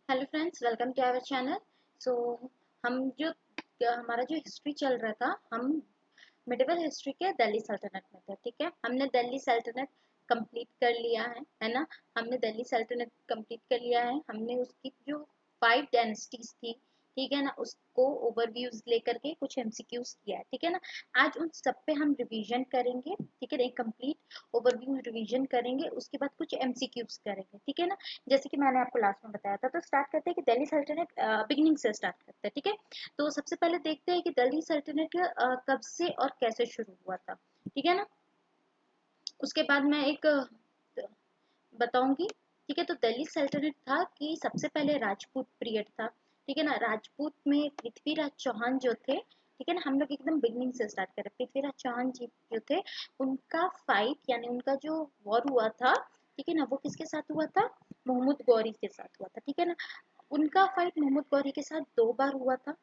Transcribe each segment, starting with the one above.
Hello friends, welcome to our channel. So हम जो हमारा जो हिस्ट्री चल रहा था, हम मिडिवल हिस्ट्री के दिल्ली सल्तनत में थे। ठीक है, हमने दिल्ली सल्तनत कंप्लीट कर लिया है ना। हमने दिल्ली सल्तनत कंप्लीट कर लिया है। हमने उसकी जो 5 डायनेस्टीज थी, ठीक है ना, उसको ओवरव्यूज लेकर के कुछ एमसीक्यूज किया है। ठीक है ना, आज उन सब पे हम रिवीजन करेंगे। ठीक है, एक कंप्लीट ओवरव्यू रिवीजन करेंगे, उसके बाद कुछ एमसीक्यूज करेंगे। ठीक है ना, जैसे कि मैंने आपको लास्ट में बताया था। तो स्टार्ट करते हैं कि दिल्ली सल्तनत बिगनिंग से स्टार्ट करते हैं। ठीक है, तो सबसे पहले देखते हैं कि दिल्ली सल्तनत कब से और कैसे शुरू हुआ था। ठीक है ना, उसके बाद मैं एक बताऊंगी। ठीक है, तो दिल्ली सल्तनत था कि सबसे पहले राजपूत पीरियड था। ठीक है ना, राजपूत में पृथ्वीराज चौहान जो थे, ठीक है ना, हम लोग एकदम बिगनिंग से स्टार्ट करें। पृथ्वीराज चौहान जी जो थे, उनका फाइट यानी उनका जो वॉर हुआ था, ठीक है ना, वो किसके साथ हुआ था? मोहम्मद गौरी के साथ हुआ था। ठीक है ना, उनका फाइट मोहम्मद गौरी के साथ 2 बार हुआ था।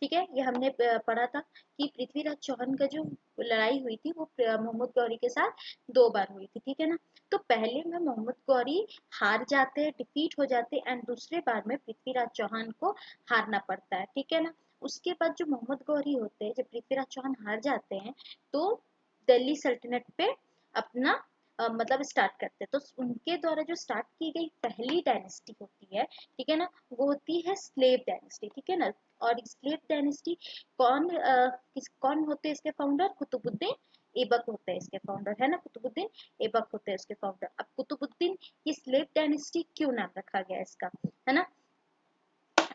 ठीक है, ये हमने पढ़ा था कि पृथ्वीराज चौहान का जो लड़ाई हुई थी वो मोहम्मद गौरी के साथ 2 बार हुई थी। ठीक है ना, तो पहले में मोहम्मद गौरी हार जाते हैं, डिफीट हो जाते हैं, एंड दूसरे बार में पृथ्वीराज चौहान को हारना पड़ता है। ठीक है ना, उसके बाद जो मोहम्मद गौरी होते हैं, जब पृथ्वीराज चौहान हार जाते हैं, तो दिल्ली सल्तनत पे अपना मतलब स्टार्ट करते हैं। तो उनके द्वारा जो स्टार्ट की गई पहली डायनेस्टी होती है, ठीक है ना, वो होती है स्लेव डायनेस्टी। ठीक है ना, और स्लेव डायनेस्टी कौन होते हैं इसके फाउंडर? कुतुबुद्दीन ऐबक होते हैं इसके फाउंडर, है ना। कुतुबुद्दीन ऐबक होते हैं इसके फाउंडर। अब कुतुबुद्दीन की स्लेव डायनेस्टी क्यों नाम रखा गया इसका, है ना।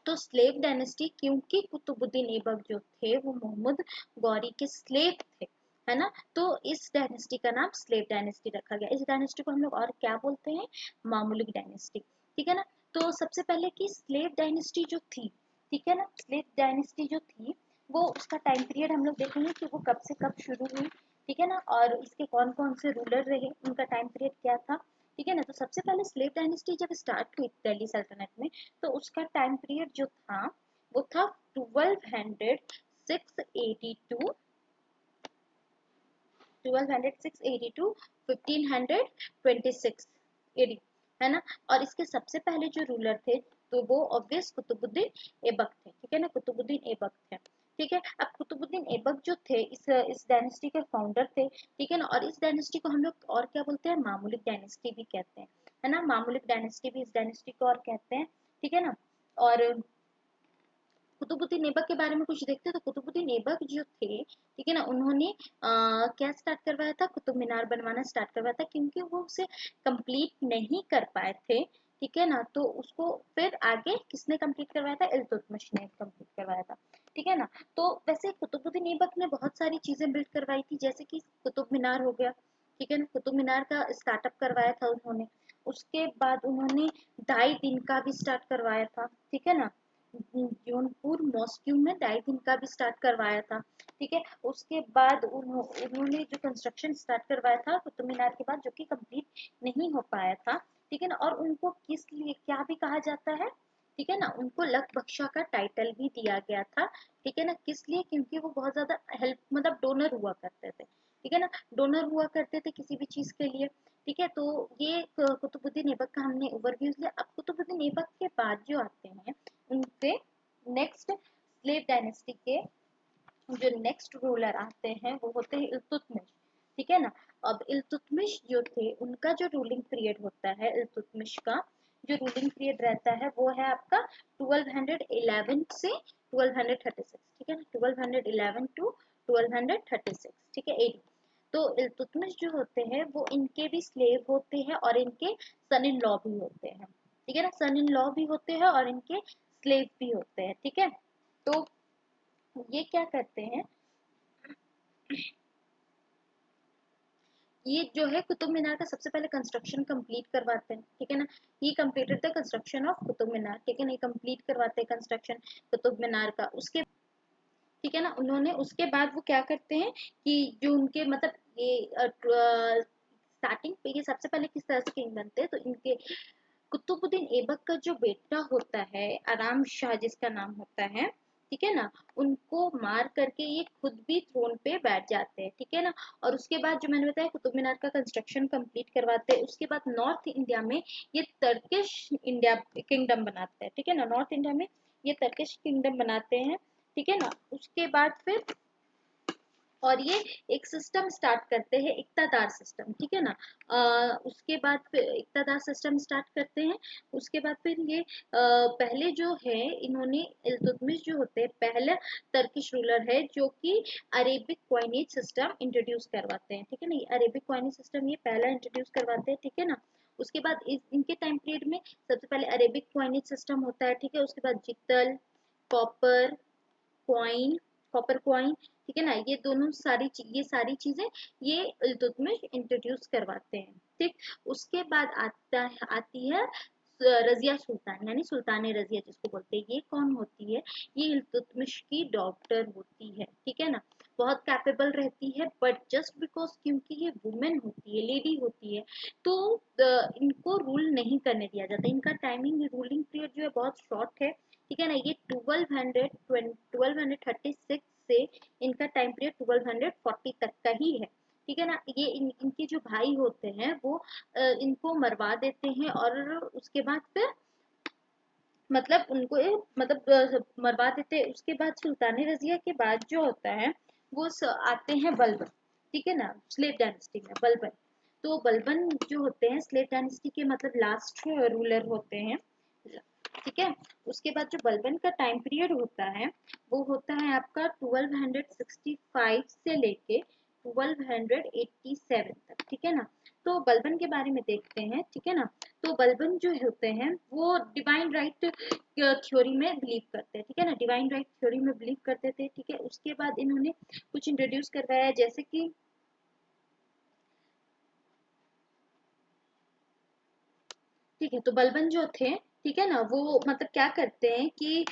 तो स्लेव डायनेस्टी क्योंकि कुतुबुद्दीन ऐबक जो थे वो मोहम्मद गौरी के स्लेव थे, है ना। तो इस डायनेस्टी का नाम स्लेव डायनेस्टी रखा गया। इस डायनेस्टी को हम लोग और क्या बोलते हैं? Mamluk dynasty. ठीक है ना, तो सबसे पहले की स्लेव डायनेस्टी जो थी, ठीक है ना, स्लेव डायनेस्टी जो थी वो उसका टाइम पीरियड हम लोग देखेंगे कि वो कब से कब शुरू हुई। ठीक है ना, और इसके कौन कौन से रूलर रहे, उनका टाइम पीरियड क्या था। ठीक है ना, तो सबसे पहले स्लेव डायनेस्टी जब स्टार्ट हुई दिल्ली सल्तनत में, तो उसका टाइम पीरियड जो था वो था 1200 682 1200 682 1526 एडी, है ना। और इसके सबसे पहले जो रूलर थे तो वो ऑब्वियस कुतुबुद्दीन ऐबक थे। ठीक है ना, कुतुबुद्दीन ऐबक थे। ठीक है, अब कुतुबुद्दीन ऐबक जो थे इस डायनेस्टी के फाउंडर थे। ठीक है ना, और इस डायनेस्टी को हम लोग और क्या बोलते हैं? मामलुक डायनेस्टी भी कहते हैं, है ना। मामलुक डायनेस्टी भी इस डायनेस्टी को और कहते हैं। ठीक है ना, और कुतुबुद्दीन ऐबक के बारे में कुछ देखते हैं। तो कुतुबुद्दीन ऐबक जो थे, ठीक है ना, उन्होंने क्या स्टार्ट करवाया था? कुतुब मीनार बनवाना स्टार्ट करवाया था, क्योंकि वो उसे कंप्लीट नहीं कर पाए थे। ठीक है ना, तो उसको फिर आगे किसने कंप्लीट करवाया था? इल्तुतमिश ने कंप्लीट करवाया था। ठीक है ना, तो वैसे कुतुबुद्दीन ऐबक ने बहुत सारी चीजें बिल्ड करवाई थी, जैसे कि कुतुब मीनार हो गया। ठीक है ना, कुतुब मीनार का स्टार्टअप करवाया था उन्होंने। उसके बाद उन्होंने 2.5 दिन का भी स्टार्ट करवाया था। ठीक है ना, जौनपुर मॉस्क्यू में 2.5 दिन का भी स्टार्ट करवाया था। ठीक है, उसके बाद उन्होंने जो कंस्ट्रक्शन स्टार्ट करवाया था कुतुब मीनार के बाद, जो कि कंप्लीट नहीं हो पाया था। ठीक है ना, और उनको किस लिए क्या भी कहा जाता है? ठीक है ना, उनको लक बख्शा का टाइटल भी दिया गया था। ठीक है ना, किस लिए? क्योंकि वो बहुत ज्यादा हेल्प मतलब डोनर हुआ करते थे। ठीक है ना, डोनर हुआ करते थे किसी भी चीज के लिए। ठीक है, तो ये कुतुबुद्दीन ऐबक का हमने ओवरव्यू लिया। अब कुतुबुद्दीन ऐबक के बाद जो आते हैं उनसे नेक्स्ट स्लेव डायनेस्टी के जो नेक्स्ट रूलर आते हैं वो होते हैं इल्तुतमिश। ठीक है ना, अब इल्तुतमिश जो थे उनका जो रूलिंग पीरियड होता है, इल्तुतमिश का जो रूलिंग पीरियड रहता है वो है आपका 1211 से 1236। ठीक है ना, 1211 टू 1236। ठीक है, 80। तो इल्तुतमिश जो होते हैं वो इनके भी स्लेव होते हैं और इनके सन इन लॉ भी होते हैं। ठीक है ना, सन इन लॉ भी होते हैं और इनके स्लेव भी होते हैं। ठीक है, तो ये क्या करते हैं? ये जो है कुतुब मीनार का सबसे पहले कंस्ट्रक्शन कंप्लीट करवाते हैं। ठीक है ना, he completed the construction of Qutub Minar. ठीक है ना, ये कंप्लीट करवाते हैं कंस्ट्रक्शन कुतुब मीनार का। उसके ठीक है ना, उन्होंने उसके बाद वो क्या करते हैं कि जो उनके मतलब ये स्टार्टिंग पे ये सबसे पहले किस तरह से किंग बनते हैं? तो इनके कुतुबुद्दीन ऐबक का जो बेटा होता है आराम शाह जिसका नाम होता है, ठीक है ना, उनको मार करके ये खुद भी थ्रोन पे बैठ जाते हैं, ठीक है ना। और उसके बाद जो मैंने बताया कुतुब मीनार का कंस्ट्रक्शन कंप्लीट करवाते हैं। उसके बाद नॉर्थ इंडिया में ये टर्किश इंडिया किंगडम बनाते हैं, ठीक है ना, नॉर्थ इंडिया में ये टर्किश किंगडम बनाते हैं, ठीक है ना। उसके बाद फिर और ये एक सिस्टम स्टार्ट करते हैं, इक्तादार सिस्टम, ठीक है ना। उसके बाद फिर इक्तादार सिस्टम स्टार्ट करते हैं। उसके बाद फिर ये पहले जो है इन्होंने इल्तुतमिश जो होते हैं पहला टर्किश रूलर है जो कि अरेबिक क्वाइनेज सिस्टम इंट्रोड्यूस करवाते हैं, ठीक है ना। ये अरेबिक क्वाइनेज सिस्टम ये पहला इंट्रोड्यूस करवाते हैं, ठीक है ना। उसके बाद इनके टाइम पीरियड में सबसे पहले अरेबिक क्वाइनेज सिस्टम होता है, ठीक है। उसके बाद जिक्तल, कॉपर क्वाइन, कॉपर क्वाइन, ठीक है ना, ये सारी चीजें ये इल्तुतमिश इंट्रोड्यूस करवाते हैं, ठीक। उसके बाद आती है रजिया सुल्तान, यानी सुल्तान रजिया जिसको बोलते हैं। ये कौन होती है? ये इल्तुतमिश की डॉक्टर होती है, ठीक है ना। बहुत कैपेबल रहती है, बट जस्ट बिकॉज क्योंकि ये वुमेन होती है, लेडी होती है, तो इनको रूल नहीं करने दिया जाता। इनका टाइमिंग रूलिंग पीरियड जो है बहुत शॉर्ट है, ठीक है ना। ये 1236 से इनका टाइम पीरियड 1240 तक का ही है, ठीक है ना। ये इनके जो भाई होते हैं वो इनको मरवा देते हैं, और उसके बाद फिर मतलब उनको मरवा देते हैं। उसके बाद सुल्तान रजिया के बाद जो होता है वो आते हैं बलबन, ठीक है ना, स्लेव डायनेस्टी में बलबन। तो बलबन जो होते हैं स्लेव डायनेस्टी के मतलब लास्ट रूलर होते हैं, ठीक है। उसके बाद जो बलबन का टाइम पीरियड होता है वो होता है आपका 1265 से लेके 1287 तक, ठीक है ना। तो बलबन के बारे में देखते हैं, ठीक है ना। तो बलबन जो होते हैं वो डिवाइन राइट थ्योरी में बिलीव करते हैं, ठीक है ना, डिवाइन राइट थ्योरी में बिलीव करते थे, ठीक है। उसके बाद इन्होंने कुछ इंट्रोड्यूस करवाया, जैसे कि ठीक है, तो बलबन जो थे, ठीक है ना, वो मतलब क्या करते हैं कि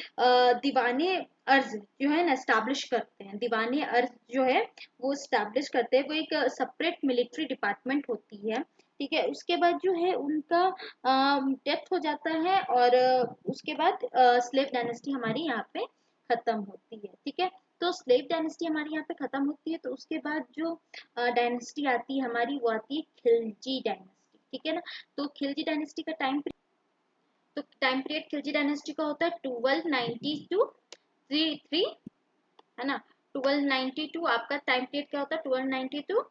दीवाने अर्ज जो है ना एस्टैब्लिश करते हैं, दीवाने अर्ज जो है वो एस्टैब्लिश करते हैं। वो एक सेपरेट मिलिट्री डिपार्टमेंट होती है, ठीक है। उसके बाद जो है उनका डेथ हो जाता है, और उसके बाद स्लेव डायनेस्टी हमारी यहाँ पे खत्म होती है, ठीक है। तो स्लेव डायनेस्टी हमारी यहाँ पे खत्म होती है। तो उसके बाद जो डायनेस्टी आती है हमारी वो आती है खिलजी डायनेस्टी, ठीक है ना। तो खिलजी डायनेस्टी का टाइम पीरियड खिलजी डायनेस्टी का होता है 1290 टू 33, है ना। 1292 आपका टाइम पीरियड क्या होता है? 1290 टू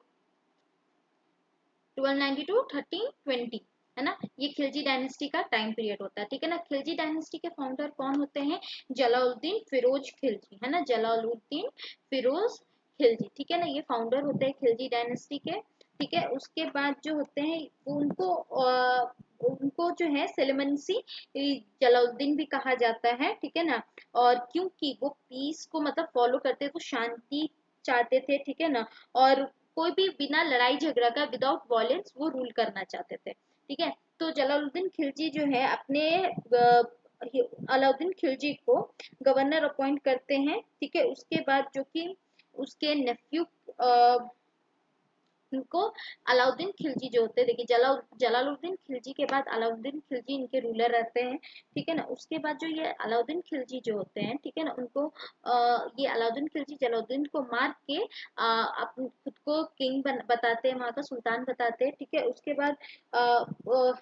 1320, है ना। ये खिलजी डायनेस्टी का टाइम पीरियड होता है, ठीक है ना। खिलजी डायनेस्टी के फाउंडर कौन होते हैं? जलालुद्दीन फिरोज खिलजी, है ना, जलालुद्दीन फिरोज खिलजी, ठीक है ना। ये फाउंडर होते हैं खिलजी डायनेस्टी के, ठीक है। उसके बाद जो होते हैं उनको जो है सेलेमनसी जलालुद्दीन भी कहा जाता है, ठीक है ना। और क्योंकि वो पीस को मतलब फॉलो करते थे, वो शांति चाहते थे, ठीक है ना। और कोई भी बिना लड़ाई झगड़ा का विदाउट वॉयलेंस वो रूल करना चाहते थे, ठीक है। तो जलालुद्दीन खिलजी जो है अपने अलाउद्दीन खिलजी को गवर्नर अपॉइंट करते हैं, ठीक है। उसके बाद जो कि उसके नेफ्यू इनको अलाउद्दीन खिलजी जो होते हैं, देखिए जलालुद्दीन खिलजी के बाद अलाउद्दीन खिलजी इनके रूलर रहते हैं, ठीक है ना। उसके बाद जो ये अलाउद्दीन खिलजी जो होते हैं, ठीक है ना, उनको ये अलाउद्दीन खिलजी जलालुद्दीन को मार के अपने खुद को किंग बताते हैं, वहां का सुल्तान बताते हैं, ठीक है। उसके बाद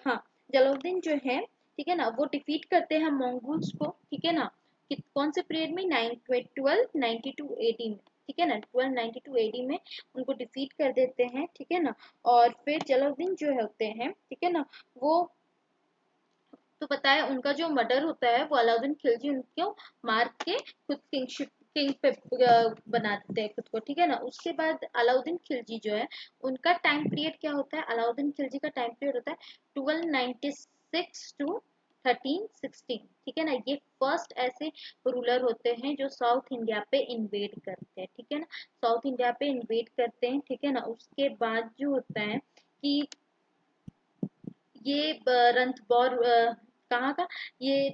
हाँ, जलालुद्दीन जो है, ठीक है ना, वो डिफीट करते हैं मंगोल्स को, ठीक है ना। कौन से पीरियड में? 1292 एडी में, ठीक है ना, 1292 एडी में उनको डिफीट कर देते हैं, ठीक है ना। और फिर जलालुद्दीन जो होते हैं, ठीक है ना, वो तो बताया उनका जो मर्डर होता है वो अलाउद्दीन खिलजी उनको मार के खुद किंग पे बना देते हैं खुद को, ठीक है ना। उसके बाद अलाउद्दीन खिलजी जो है उनका टाइम पीरियड क्या होता है? अलाउद्दीन खिलजी का टाइम पीरियड होता है 1296 टू 1316, ठीक है ना। ये फर्स्ट ऐसे रूलर होते हैं जो साउथ इंडिया पे इन्वेड करते हैं, ठीक है ना, साउथ इंडिया पे इन्वेड करते हैं, ठीक है ना। उसके बाद जो होता है कि ये रणथंबोर कहाँ का? ये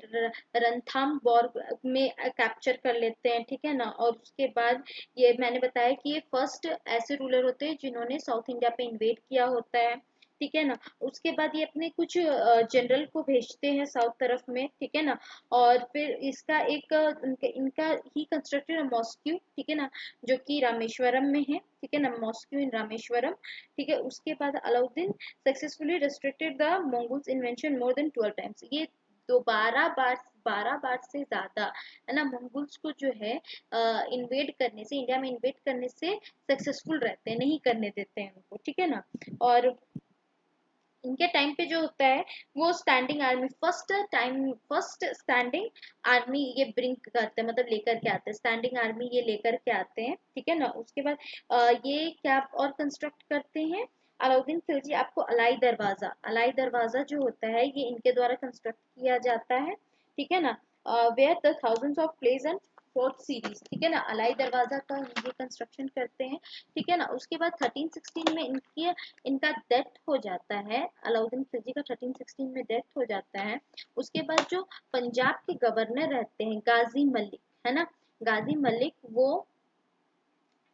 रणथंबोर में कैप्चर कर लेते हैं, ठीक है ना। और उसके बाद ये मैंने बताया कि ये फर्स्ट ऐसे रूलर होते हैं जिन्होंने साउथ इंडिया पे इन्वेड किया होता है, ठीक है ना। उसके बाद ये अपने कुछ जनरल को भेजते हैं साउथ तरफ में, ठीक है ना। और फिर इसका एक इनका ही कंस्ट्रक्टेड मॉस्क्यू, ठीक है ना, जो कि रामेश्वरम में है, ठीक है ना, मॉस्क्यू इन रामेश्वरम, ठीक है। उसके बाद Alauddin successfully restricted the Mongols invention more than 12 times. ये दोबारा बार 12 बार से ज्यादा, है ना, मंगोल्स को जो है इन्वेड करने से, इंडिया में इन्वेड करने से सक्सेसफुल रहते हैं, नहीं करने देते हैं उनको, ठीक है ना। और इनके टाइम पे जो होता है वो standing army, first standing army ये ब्रिंग करते हैं, मतलब लेकर के आते हैं, स्टैंडिंग आर्मी ये लेकर के आते हैं, ठीक है ना। उसके बाद ये क्या और कंस्ट्रक्ट करते हैं अलाउद्दीन खिलजी। आपको अलाई दरवाजा जो होता है ये इनके द्वारा कंस्ट्रक्ट किया जाता है, ठीक है ना। Where the thousands of place and fort series, ठीक है ना, अलाई दरवाजा का ये कंस्ट्रक्शन करते हैं, ठीक है ना। उसके बाद 1316 में इनका डेथ हो जाता है, अलाउद्दीन खिलजी का 1316 में डेथ हो जाता है। उसके बाद जो पंजाब के गवर्नर रहते हैं गाजी मलिक, है ना, गाजी मलिक, वो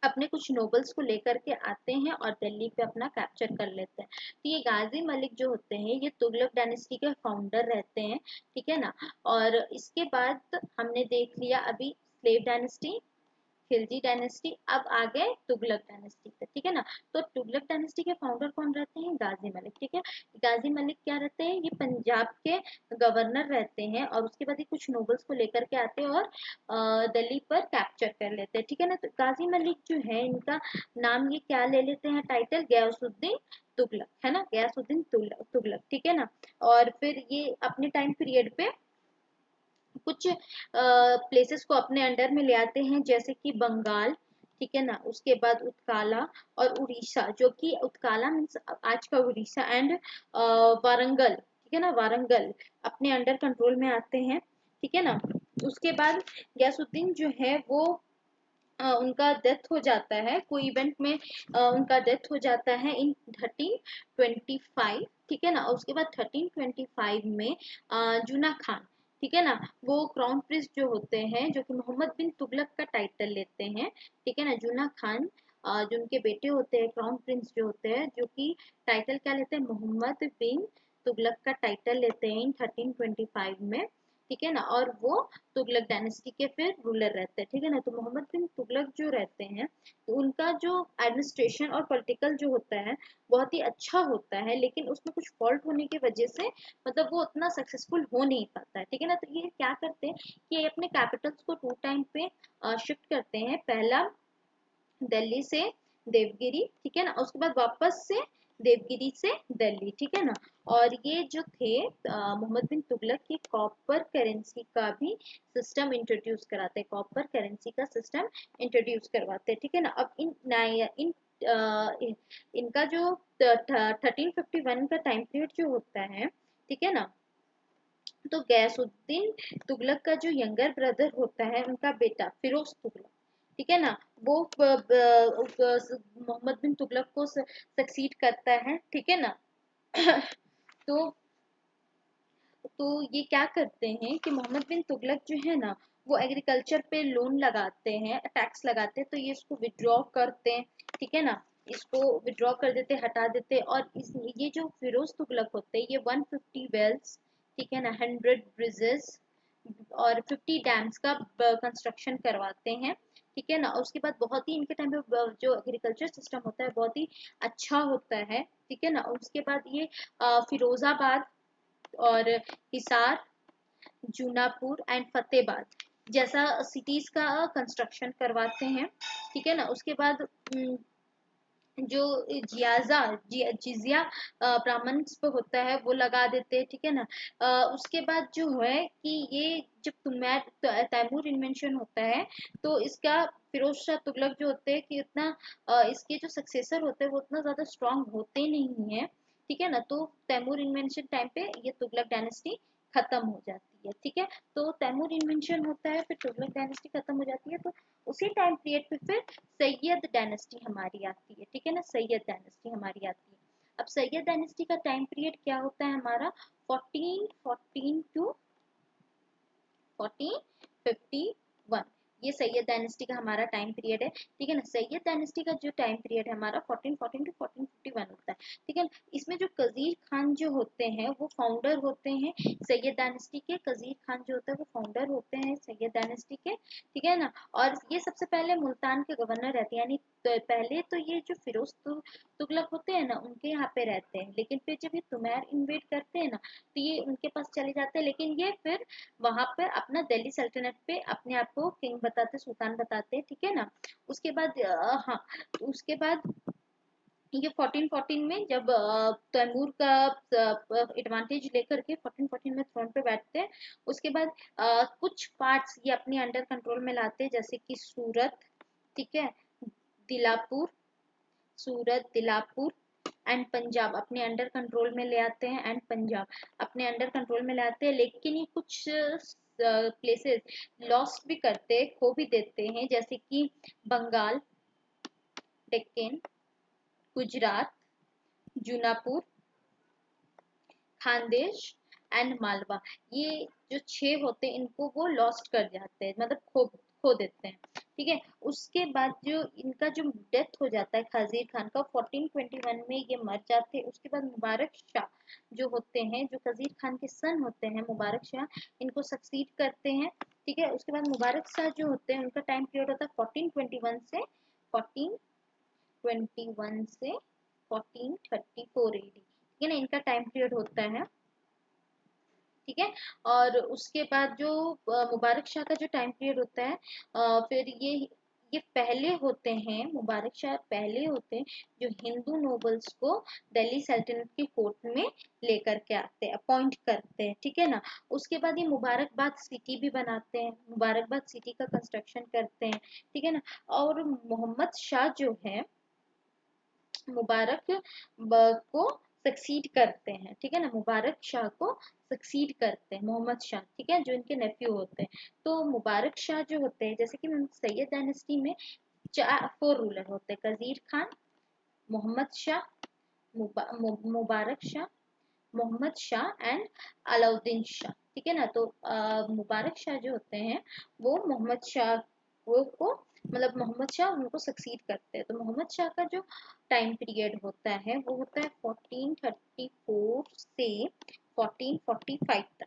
अपने कुछ नोबल्स को लेकर के आते हैं और दिल्ली पे अपना कैप्चर कर लेते हैं। तो ये गाजी मलिक जो होते हैं ये तुगलक डायनेस्टी के फाउंडर रहते हैं, ठीक है ना। और इसके बाद हमने देख लिया अभी स्लेव डायनेस्टी, खिलजी डायनेस्टी, अब आ गए तुगलक डायनेस्टी पे, ठीक है ना। तो तुगलक डायनेस्टी के फाउंडर कौन रहते हैं, गाजी मलिक, ठीक है। गाजी मलिक क्या रहते हैं, ये पंजाब के गवर्नर रहते हैं और उसके बाद ये कुछ नोबल्स को लेकर के आते हैं और दिल्ली पर कैप्चर कर लेते हैं, ठीक है ना। तो गाजी मलिक जो है इनका नाम ये क्या ले लेते हैं टाइटल, गयासुद्दीन तुगलक, है ना, गयासुद्दीन तुगलक, ठीक है ना। और फिर ये अपने टाइम पीरियड पे कुछ प्लेसेस को अपने अंडर में ले आते हैं, जैसे कि बंगाल, ठीक है ना, उसके बाद उत्काला और उड़ीसा, जो कि उत्काला मीन्स आज का उड़ीसा, एंड वारंगल, ठीक है ना, वारंगल अपने अंडर कंट्रोल में आते हैं, ठीक है ना। उसके बाद गयासुद्दीन जो है वो उनका डेथ हो जाता है, कोई इवेंट में उनका डेथ हो जाता है इन 1325, ठीक है ना। और उसके बाद 1325 में जूना खान, ठीक है ना, वो क्राउन प्रिंस जो होते हैं, जो कि मोहम्मद बिन तुगलक का टाइटल लेते हैं, ठीक है ना। जूना खान जो उनके बेटे होते हैं, क्राउन प्रिंस जो होते हैं, जो कि टाइटल क्या लेते हैं, मोहम्मद बिन तुगलक का टाइटल लेते हैं इन 1325 में, ठीक है ना। और वो तुगलक डायनेस्टी के फिर रूलर रहते हैं, ठीक है ना। तो मोहम्मद बिन तुगलक जो रहते हैं, तो उनका जो एडमिनिस्ट्रेशन और पॉलिटिकल जो होता है बहुत ही अच्छा होता है, लेकिन उसमें कुछ फॉल्ट होने की वजह से मतलब वो उतना सक्सेसफुल हो नहीं पाता है, ठीक है ना। तो ये क्या करते हैं कि ये अपने कैपिटल्स को 2 टाइम पे शिफ्ट करते हैं, पहला दिल्ली से देवगिरी, ठीक है ना, उसके बाद वापस से देवगिरी से दिल्ली, ठीक है ना। और ये जो थे मोहम्मद बिन तुगलक की कॉपर करेंसी का भी सिस्टम इंट्रोड्यूस कराते हैं, कॉपर करेंसी का सिस्टम इंट्रोड्यूस करवाते हैं, ठीक है ना। अब इनका जो 1351 का टाइम पीरियड जो होता है, ठीक है ना, तो गयासुद्दीन तुगलक का जो यंगर ब्रदर होता है, उनका बेटा फिरोज तुगलक, ठीक है ना, वो मोहम्मद बिन तुगलक को सक्सीड करता है, ठीक है ना। तो ये क्या करते हैं कि मोहम्मद बिन तुगलक जो है ना, वो एग्रीकल्चर पे लोन लगाते हैं, टैक्स लगाते हैं, तो ये इसको विड्रॉ करते हैं, ठीक है ना, इसको विड्रॉ कर देते, हटा देते। और ये जो फिरोज तुगलक होते हैं ये 150 वेल्स, ठीक है ना, 100 ब्रिजेस और 50 डैम्स का कंस्ट्रक्शन करवाते हैं, ठीक है ना। और उसके बाद बहुत ही इनके टाइम पे जो एग्रीकल्चर सिस्टम होता है बहुत ही अच्छा होता है, ठीक है ना। और उसके बाद ये फिरोजाबाद और हिसार, जूनापुर एंड फतेहबाद जैसा सिटीज का कंस्ट्रक्शन करवाते हैं, ठीक है ना। उसके बाद जो जिजिया ब्राह्मण्स पे होता है वो लगा देते हैं, ठीक है ना। उसके बाद जो है कि ये जब तैमूर इन्वेंशन होता है, तो इसका फिरोज शाह तुगलक जो होते हैं कि उतना इसके जो सक्सेसर होते हैं वो उतना ज्यादा स्ट्रांग होते नहीं है, ठीक है ना। तो तैमूर इन्वेंशन टाइम पे ये तुगलक डायनेस्टी खत्म हो जाती है, ठीक है। तो तैमूर इन्वेंशन होता है, फिर तुगलक डायनेस्टी खत्म हो जाती है, तो उसी टाइम पीरियड पे फिर सैयद डायनेस्टी हमारी आती है, ठीक है ना, सैयद डायनेस्टी हमारी आती है। अब सैयद डायनेस्टी का टाइम पीरियड क्या होता है हमारा, 1414 टू 1451, ये सैयद डायनेस्टी का हमारा टाइम पीरियड है, ठीक है ना। सैयद डायनेस्टी का जो टाइम पीरियड है हमारा 1414 टू 1451 होता है, ठीक है ना। इसमें जो कजीर खान जो होते हैं वो फाउंडर होते हैं सैयद डायनेस्टी के। कजीर खान जो होता है वो फाउंडर होते हैं सैयद डायनेस्टी के, ठीक है ना। और ये सबसे पहले मुल्तान के गवर्नर रहते हैं, यानी तो पहले तो ये जो फिरोज तुगलक होते हैं ना उनके यहाँ पे रहते हैं, लेकिन फिर जब ये तुमैर इन्वेड करते हैं ना तो ये उनके पास चले जाते हैं, लेकिन ये फिर वहां पर अपना दिल्ली सल्तनत पे अपने आप को किंग बताते, सुल्तान बताते, ठीक है ना। उसके बाद हाँ, उसके बाद ये 1414 में जब तैमूर का एडवांटेज लेकर के 1414 में थ्रोन पे बैठते हैं, उसके बाद कुछ पार्ट्स ये अपने अंडर कंट्रोल में लाते हैं, जैसे कि सूरत, ठीक है, दिलापुर, सूरत, दिलापुर एंड पंजाब अपने अंडर कंट्रोल में ले आते हैं, एंड पंजाब अपने अंडर कंट्रोल में ले आते हैं। लेकिन ये कुछ प्लेसेस लॉस्ट भी करते, खो भी देते हैं, जैसे कि बंगाल, डेक्कन, गुजरात, जूनापुर, खानदेश एंड मालवा। ये जो 6 होते हैं इनको वो लॉस्ट कर जाते हैं, मतलब खो देते हैं, ठीक है। उसके बाद जो इनका जो डेथ हो जाता है खजीर खान का 1421 में ये मर जाते हैं। उसके बाद मुबारक शाह जो होते हैं, जो खजीर खान के सन होते हैं मुबारक शाह, इनको सक्सीड करते हैं, ठीक है। उसके बाद मुबारक शाह जो होते हैं उनका टाइम पीरियड होता है 1421 से 1434 एडी, ठीक है ना, इनका टाइम पीरियड होता है, ठीक है। और उसके बाद जो मुबारक शाह का जो टाइम पीरियड होता है, फिर ये पहले होते हैं, मुबारक शाह पहले होते हैं जो हिंदू नोबल्स को दिल्ली सल्तनत की कोर्ट में लेकर के आते हैं, अपॉइंट करते हैं, ठीक है ना। उसके बाद ये मुबारकबाद सिटी भी बनाते हैं, मुबारकबाद सिटी का कंस्ट्रक्शन करते हैं, ठीक है ना। और मोहम्मद शाह जो है मुबारक को सक्सीड करते हैं, ठीक है ना, मुबारक शाह को सक्सीड करते हैं मोहम्मद शाह, ठीक है, जो इनके नेफ्यू होते हैं। तो मुबारक शाह जो होते हैं, जैसे कि सैयद डायनेस्टी में 4 रूलर होते हैं, कजीर खान, मोहम्मद शाह, मुबारक शाह, मोहम्मद शाह एंड अलाउद्दीन शाह, ठीक है ना। तो मुबारक शाह जो होते हैं वो मोहम्मद शाह को मतलब मोहम्मद शाह उनको सक्सीड करते हैं। तो मोहम्मद शाह का जो टाइम पीरियड होता है वो होता है 1434 से 1445 तक,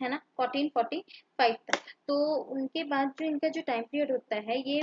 है ना, 1445 तक। तो उनके बाद जो इनका जो टाइम पीरियड होता है ये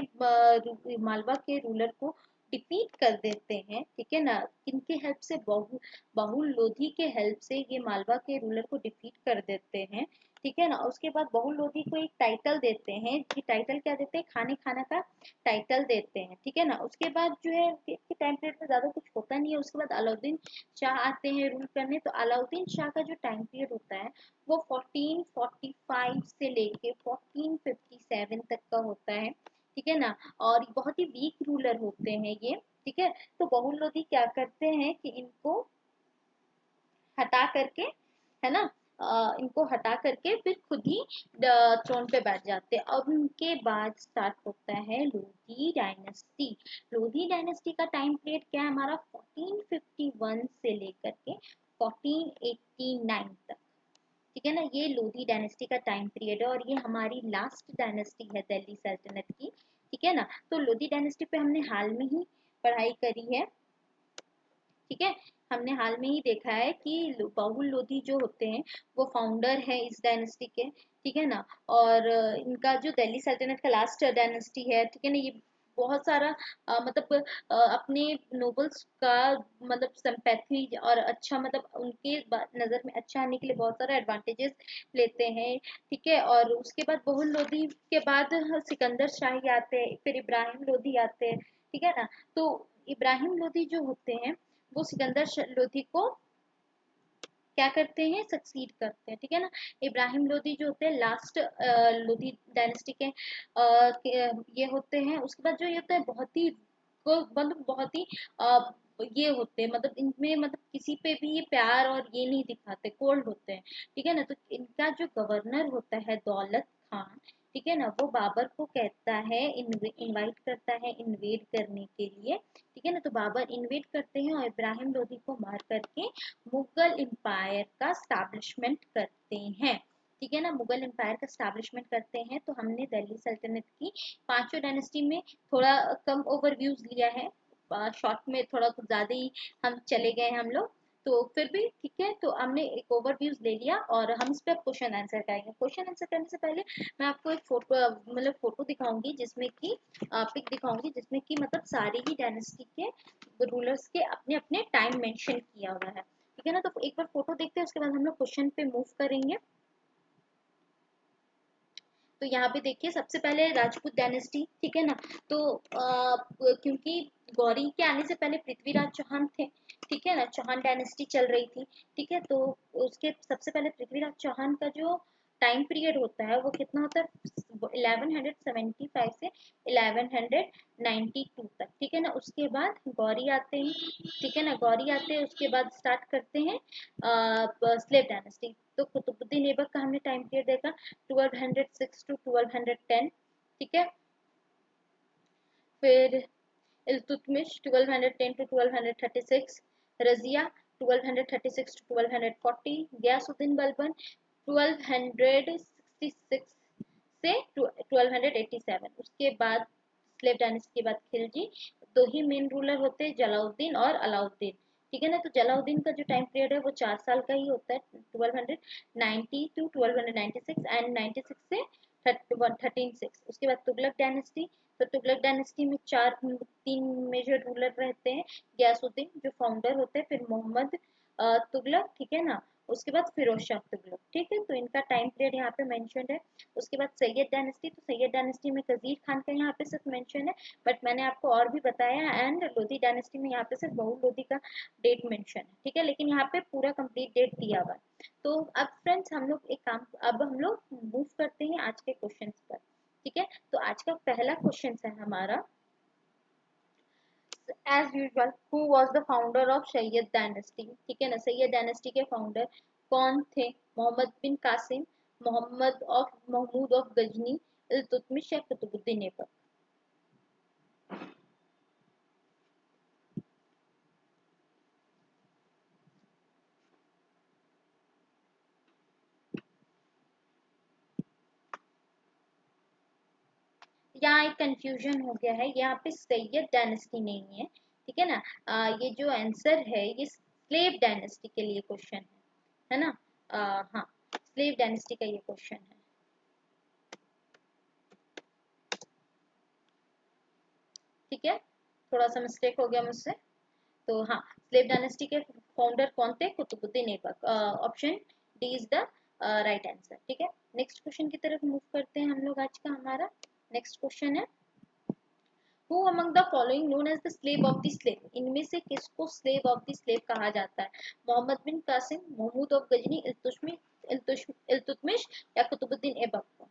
मालवा के रूलर को डिफीट कर देते हैं, ठीक है ना। किनके हेल्प से, बहुल लोधी के हेल्प से ये मालवा के रूलर को डिफीट कर देते हैं, ठीक है ना। उसके बाद बहुल लोधी को एक टाइटल देते हैं, ये टाइटल क्या देते हैं, खाने खाना का टाइटल देते हैं, ठीक है ना। उसके बाद जो है इसके टाइम पीरियड में ज्यादा कुछ होता नहीं है। उसके बाद अलाउद्दीन शाह आते हैं रूल करने। तो अलाउद्दीन शाह का जो टाइम पीरियड होता है वो 1445 से लेके 1457 तक का होता है, ठीक है ना। और बहुत ही वीक रूलर होते हैं ये, ठीक है। तो बहुल लोधी क्या करते हैं कि इनको हटा करके, है ना, इनको हटा करके फिर खुद ही थ्रोन पे बैठ जाते हैं। अब उनके बाद स्टार्ट होता है लोधी डायनेस्टी। लोधी डायनेस्टी का टाइम पीरियड क्या है हमारा 1451 से लेकर के 1489 तक, ठीक है ना। ये लोधी डायनेस्टी का टाइम पीरियड है और ये हमारी लास्ट डायनेस्टी है दिल्ली सल्तनत की, ठीक है ना। तो लोधी डायनेस्टी पे हमने हाल में ही पढ़ाई करी है, ठीक है। हमने हाल में ही देखा है कि बाहुल लोधी जो होते हैं वो फाउंडर है इस डायनेस्टी के, ठीक है ना। और इनका जो दिल्ली सल्तनत का लास्ट डायनेस्टी है, ठीक है ना। ये बहुत सारा मतलब अपने नोबल्स का मतलब सिंपैथी और अच्छा मतलब उनके नज़र में अच्छा आने के लिए बहुत सारा एडवांटेजेस लेते हैं, ठीक है। और उसके बाद बहुल लोधी के बाद सिकंदर शाही आते हैं, फिर इब्राहिम लोधी आते हैं, ठीक है ना। तो इब्राहिम लोधी जो होते हैं वो सिकंदर लोधी को क्या करते हैं, सक्सीड करते हैं, ठीक है ना। इब्राहिम लोधी जो होते हैं लास्ट लोधी डायनेस्टी के ये होते हैं। उसके बाद जो ये होता है बहुत ही मतलब बहुत ही ये होते हैं, मतलब इनमें मतलब किसी पे भी ये प्यार और ये नहीं दिखाते, कोल्ड होते हैं, ठीक है ना। तो इनका जो गवर्नर होता है दौलत खान, ठीक है ना, वो बाबर को कहता है, इनवाइट करता है इन्वेड करने के लिए, ठीक है ना। तो बाबर इन्वेड करते हैं और इब्राहिम लोधी को मार करके मुगल एम्पायर का स्टैब्लिशमेंट करते हैं, ठीक है ना, मुगल एम्पायर का स्टैब्लिशमेंट करते हैं। तो हमने दिल्ली सल्तनत की पांचों डायनेस्टी में थोड़ा कम ओवरव्यूज लिया है, शॉर्ट में थोड़ा कुछ ज्यादा ही हम चले गए हम लोग, तो फिर भी ठीक है। तो हमने एक ओवरव्यूज ले लिया और हम इस पे क्वेश्चन आंसर करेंगे। क्वेश्चन आंसर करने से पहले मैं आपको एक फोटो मतलब फोटो दिखाऊंगी जिसमें कि पिक दिखाऊंगी जिसमें कि मतलब सारी ही डायनेस्टी के रूलर्स के अपने अपने टाइम मेंशन किया हुआ है, ठीक है ना। तो एक बार फोटो देखते हैं, उसके बाद हम लोग क्वेश्चन पे मूव करेंगे। तो यहाँ पे देखिए सबसे पहले राजपूत डायनेस्टी, ठीक है ना। तो क्योंकि गौरी के आने से पहले पृथ्वीराज चौहान थे, ठीक है ना, चौहान डायनेस्टी चल रही थी, ठीक है। तो उसके सबसे पहले पृथ्वीराज चौहान का जो टाइम पीरियड होता है वो कितना होता है, 1175 से 1192 तक, ठीक है ना। उसके बाद गौरी आते हैं, ठीक है ना, गौरी आते हैं, उसके बाद स्टार्ट करते हैं स्लेव डायनेस्टी। तो कुतुबुद्दीन ऐबक का हमने टाइम पीरियड देखा 1206 टू 1210, ठीक है। फिर इल्तुतमिश 1210 टू 1236, रजिया 1236 टू 1240, गयासुद्दीन बलबन 1266 से 1287। उसके बाद स्लेव डायनेस्टी के बाद खिलजी। दो ही मेन रूलर होते हैं, जलाउद्दीन और अलाउद्दीन, ठीक है ना। तो जलाउद्दीन का जो टाइम पीरियड है वो 4 साल का ही होता है, 1290 टू 1296 एंड 96 से 1306। उसके बाद तुगलक डायनेस्टी। तो तुगलक डायनेस्टी में तीन मेजर रूलर रहते हैं, गयासुद्दीन जो फाउंडर होते हैं, फिर मोहम्मद तुगलक, ठीक है ना, उसके बाद फिरोज शाह तुगलक, ठीक है। तो इनका टाइम पीरियड यहाँ पे मेंशन्ड है। उसके बाद सैयद डायनेस्टी। तो सैयद डायनेस्टी में कजीर खान का यहाँ पे सिर्फ मेंशन है, बट मैंने आपको और भी बताया। एंड लोधी डायनेस्टी में यहाँ पे सिर्फ बहु लोधी का डेट मेंशन है, ठीक है, लेकिन यहाँ पे पूरा कंप्लीट डेट दिया हुआ है। तो अब फ्रेंड्स हम लोग एक काम, अब हम लोग मूव करते हैं आज के क्वेश्चन पर, ठीक है। तो आज का पहला क्वेश्चन है हमारा, as usual, who was the founder of Sayyid dynasty, ठीक है ना। सैयद डायनेस्टी के फाउंडर कौन थे? मोहम्मद बिन कासिम, महमूद ऑफ गजनी, इल्तुतमिश या कुतुबुद्दीन ऐबक। यहाँ एक कंफ्यूजन हो गया है, यहाँ पे सैयद डायनेस्टी नहीं है, ठीक है ना। ये जो आंसर है ये स्लेव डायनेस्टी के लिए क्वेश्चन है ना। हाँ, स्लेव डायनेस्टी का ये क्वेश्चन है, ठीक है। थोड़ा सा मिस्टेक हो गया मुझसे। तो हाँ, स्लेव डायनेस्टी के फाउंडर कौन थे? Qutubuddin Aibak. Option D is the right answer, ठीक है। नेक्स्ट क्वेश्चन की तरफ मूव करते हैं हम लोग। आज का हमारा नेक्स्ट क्वेश्चन है, who among the following known as the slave of the slave. इनमें से किसको स्लेव ऑफ द स्लेव कहा जाता है? मोहम्मद बिन कासिम, महमूद ऑफ गजनी, इल्तुतमिश या कुतुबुद्दीन ऐबक को?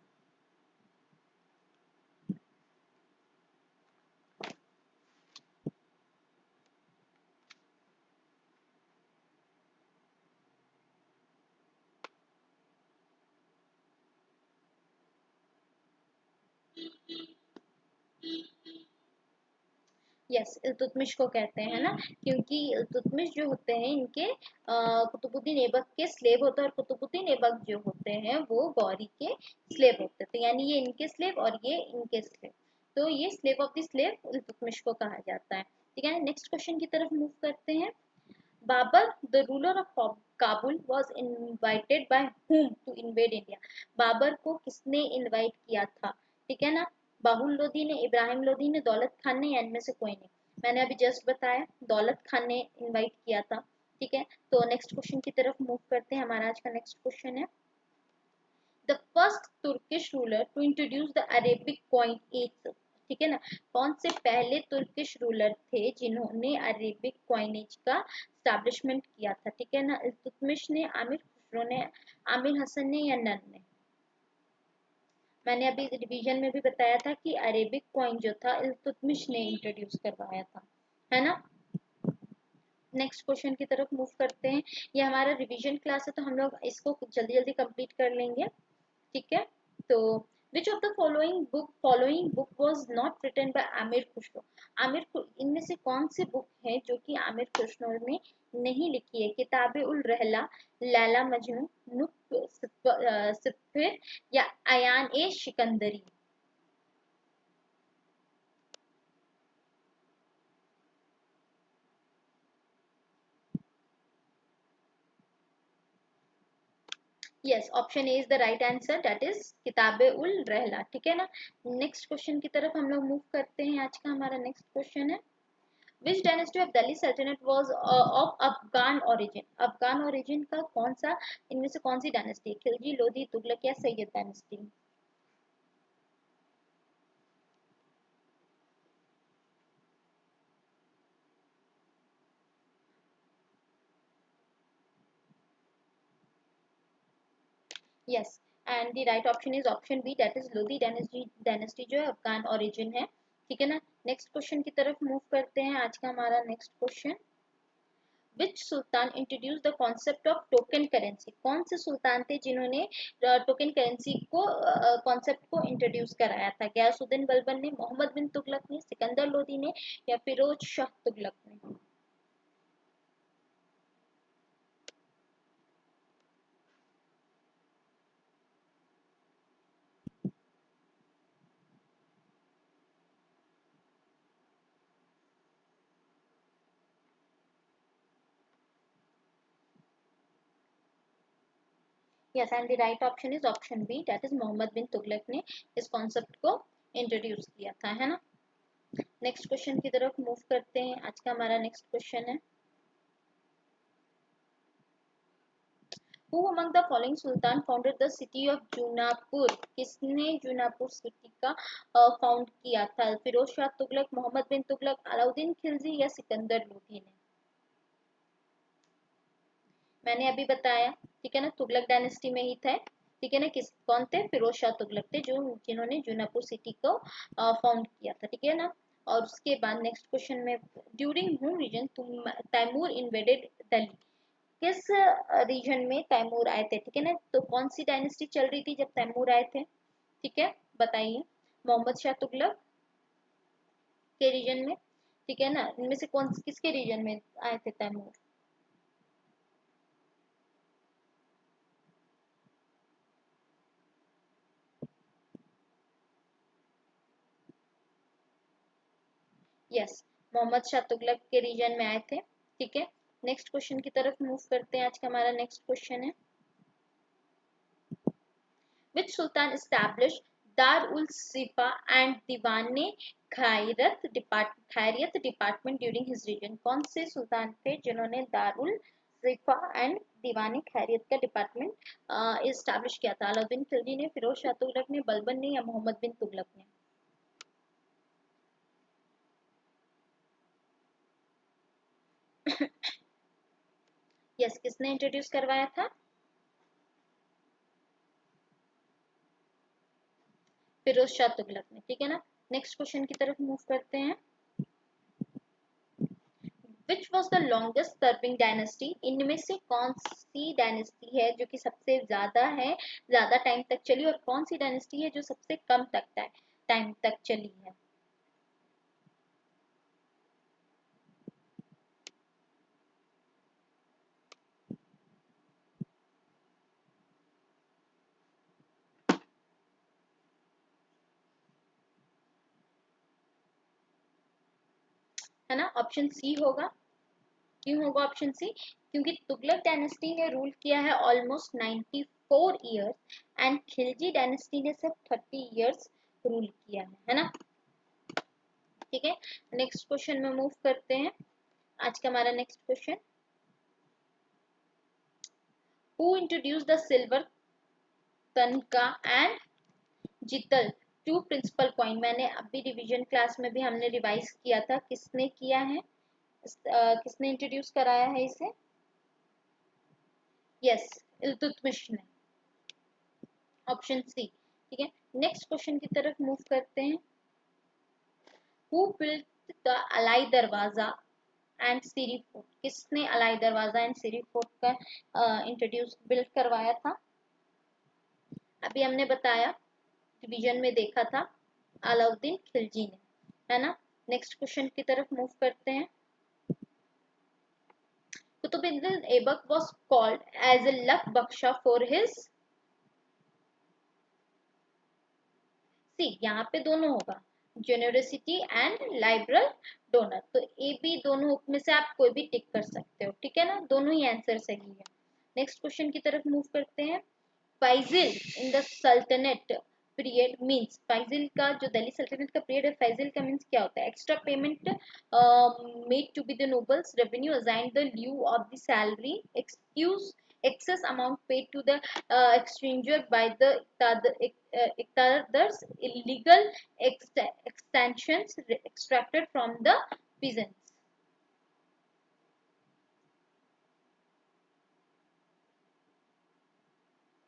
यस, इल्तुतमिश को कहते हैं ना, क्योंकि इल्तुतमिश जो होते हैं इनके कुतुबुद्दीन ऐबक के स्लेव होते हैं, और कुतुबुद्दीन ऐबक जो होते हैं वो गौरी के स्लेव होते हैं। तो यानी ये इनके स्लेव और ये इनके स्लेव, तो ये slave of the slave Iltutmish को कहा जाता है, ठीक है। नेक्स्ट क्वेश्चन की तरफ मूव करते हैं। Babur the ruler of Kabul was invited by whom to invade India? Babur को किसने इनवाइट किया था, ठीक है ना। बाहुल लोधी ने, इब्राहिम लोधी ने, दौलत खान ने, या इनमें से कोई नहीं। मैंने अभी जस्ट बताया दौलत खान ने इनवाइट किया था, ठीक है। तो नेक्स्ट क्वेश्चन की तरफ मूव करते हैं। हमारा आज का नेक्स्ट क्वेश्चन है, the first Turkish ruler to introduce the Arabic coin as, ठीक है ना। कौन से पहले तुर्किश रूलर थे जिन्होंने अरेबिक कॉइनेज का स्टैब्लिशमेंट किया था, ठीक है ना। इल्तुतमिश ने, आमिर खुसरो ने, आमिर हसन ने, या नन ने? मैंने अभी रिवीजन में भी बताया था कि अरेबिक कॉइन जो था इल्तुतमिश ने इंट्रोड्यूस करवाया था, है ना। नेक्स्ट क्वेश्चन की तरफ मूव करते हैं। ये हमारा रिवीजन क्लास है, तो हम लोग इसको जल्दी जल्दी कंप्लीट कर लेंगे, ठीक है। तो which of the following book was not written by Amir Khusro? इनमें से कौन सी बुक है जो कि आमिर खुसरो ने नहीं लिखी है? किताब उल रहला, लैला मजनू, नुक्त सिफिर या अयान ए शिकंदरी? Yes, option A is the right answer, that is Kitab ul रहला। ठीक है ना। नेक्स्ट क्वेश्चन की तरफ हम लोग मूव करते हैं। आज का हमारा नेक्स्ट क्वेश्चन है, विच dynasty of Delhi Sultanate was of Afghan origin? Afghan origin का कौन सा, इनमें से कौन सी डायनेस्टी? खिलजी, लोधी, तुगलक या Sayyid dynasty? Yes, and the right option is option B, that is Lodhi dynasty. Dynasty जो है अफगान ओरिजिन है। ठीक है ना। नेक्स्ट क्वेश्चन की तरफ मूव करते हैं। आज का हमारा next question, which Sultan introduce the concept of token currency? कौन से सुल्तान थे जिन्होंने टोकन करेंसी को कॉन्सेप्ट को इंट्रोड्यूस कराया था? गयासुद्दीन बलबन ने, मोहम्मद बिन तुगलक ने, सिकंदर लोदी ने या फिरोज शाह तुगलक ने? Yes, and the right option is option B, that is Mohammad bin Tughlaq ने इस कॉन्सेप्ट को इंट्रोड्यूस किया था, है ना। नेक्स्ट क्वेश्चन की तरफ मूव करते हैं। आज का हमारा नेक्स्ट क्वेश्चन है, Who among the following sultan founded the city of जूनापुर? किसने जूनापुर सिटी का फाउंड किया था? फिरोज शाह तुगलक, मोहम्मद बिन तुगलक, अलाउद्दीन खिलजी या सिकंदर लोधी ने? मैंने अभी बताया, ठीक है ना, तुगलक डायनेस्टी में ही थे। ठीक है ना। किस कौन थे? फिरोज शाह तुगलक थे, जो जिन्होंने जूनापुर सिटी को फाउंड किया था। ठीक है ना। और उसके बाद नेक्स्ट क्वेश्चन में, during whom region Timur invaded Delhi? किस रीजन में तैमूर आए थे? ठीक है ना। तो कौन सी डायनेस्टी चल रही थी जब तैमूर आए थे? ठीक है, बताइए। मोहम्मद शाह तुगलक के रीजन में, ठीक है ना, इनमें से कौन किसके रीजन में आए थे तैमूर? यस, मोहम्मद शाह तुगलक के रीजन में आए थे। ठीक है। नेक्स्ट क्वेश्चन की तरफ मूव करते हैं। आज का हमारा नेक्स्ट क्वेश्चन है, which sultan established Dar ul Sifa and दीवाने खैरियत डिपार्टमेंट ड्यूरिंग हिज रीजन? कौन से सुल्तान थे जिन्होंने दारुल सिफा एंड दीवाने खैरियत का डिपार्टमेंट इस्टेब्लिश किया था? अलाउद्दीन खिलजी ने, फिरोज शाह तुगलक ने, बलबन ने या मोहम्मद बिन तुगलक ने? यस, किसने इंट्रोड्यूस करवाया था? फिरोज शाह तुगलक ने। ठीक है ना। नेक्स्ट क्वेश्चन की तरफ मूव करते हैं, which was the longest serving dynasty? इनमें से कौन सी डायनेस्टी है जो कि सबसे ज्यादा है, ज्यादा टाइम तक चली, और कौन सी डायनेस्टी है जो सबसे कम तक टाइम तक चली है ना? ऑप्शन सी होगा। क्यों होगा ऑप्शन सी? क्योंकि तुगलक डायनेस्टी ने रूल किया है almost 94 years and Khilji dynasty ने सिर्फ 30 ईयर्स रूल किया है ना। ठीक है। नेक्स्ट क्वेश्चन में मूव करते हैं। आज का हमारा next question, who introduce the silver तनका एंड जीतल टू प्रिंसिपल कॉइन? मैंने अभी रिवीजन क्लास में भी हमने रिवाइज किया था, किसने किया है, किसने इंट्रोड्यूस कराया है इसे? यस, इल्तुतमिश ने। Option C. ठीक है। नेक्स्ट क्वेश्चन की तरफ मूव करते हैं, हु बिल्ट द अलाई दरवाजा एंड सीरी फोर्ट? किसने अलाई दरवाजा एंड सीरी फोर्ट का इंट्रोड्यूस बिल्ड करवाया था? अभी हमने बताया, डिवीजन में देखा था, अलाउद्दीन खिलजी ने, है ना। नेक्स्ट क्वेश्चन की तरफ मूव करते हैं, Qutubuddin Aibak was called as a luck baksha for his सी यहाँ पे दोनों होगा, जेनरसिटी एंड लाइबरल डोनर। तो ए बी दोनों में से आप कोई भी टिक कर सकते हो, ठीक है ना, दोनों ही आंसर सही है। नेक्स्ट क्वेश्चन की तरफ मूव करते हैं। फैजिल इन द सल्तनत पीरियड मींस, फैजिल का जो दिल्ली सल्तनत का पीरियड है, फैजिल का मींस क्या होता है? Extra payment made to be the nobles, revenue assigned the lieu of the salary, excuse excess amount paid to the exchanger by the Iqtadars, illegal extensions extracted from the peasants.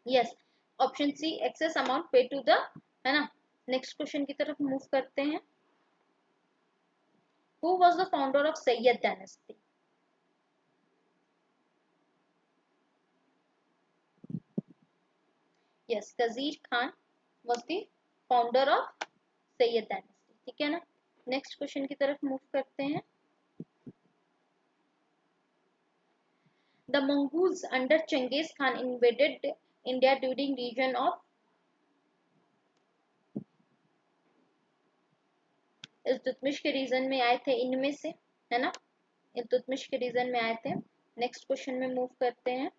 Yes, option C excess amount pay to the, है ना। Next question की तरफ move करते हैं। Who was the founder of Sayyid dynasty? Yes, Khizr Khan was the founder of Sayyid dynasty, ठीक है ना। Next question की तरफ मूव करते हैं। The Mongols under Changez Khan invaded India during region of, Iltutmish के रीजन में आए थे इनमें से, है ना, इल्तुतमिश के रीजन में आए थे। नेक्स्ट क्वेश्चन में मूव करते हैं,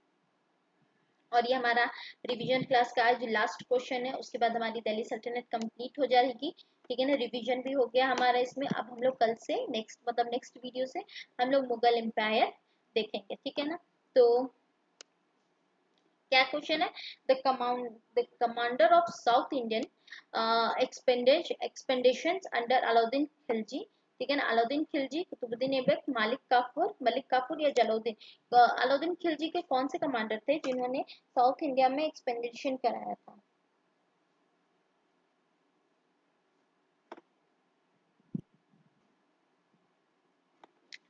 और ये हमारा रिवीजन क्लास का आज लास्ट क्वेश्चन है, उसके बाद हमारी दिल्ली सल्तनत कंप्लीट हो जाएगी, ठीक है ना, रिवीजन भी हो गया हमारा इसमें। अब हम लोग कल से नेक्स्ट मतलब नेक्स्ट वीडियो से हम लोग मुगल एम्पायर देखेंगे, ठीक है ना। तो क्या क्वेश्चन है? The commander of South Indian expeditions under Alauddin Khilji, ठीक है ना, अलाउद्दीन खिलजी, कुतुबुद्दीन ऐबक, मलिक काफूर या जलाउद्दीन। अलाउद्दीन खिलजी के कौन से कमांडर थे जिन्होंने साउथ इंडिया में एक्सपेंडिशन कराया था?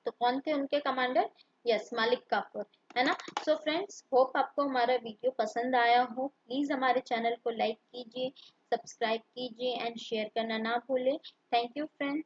तो कौन थे उनके कमांडर? यस, मालिक काफूर, है ना। सो फ्रेंड्स, होप आपको हमारा वीडियो पसंद आया हो। प्लीज हमारे चैनल को लाइक कीजिए, सब्सक्राइब कीजिए एंड शेयर करना ना भूलें। Thank you friends.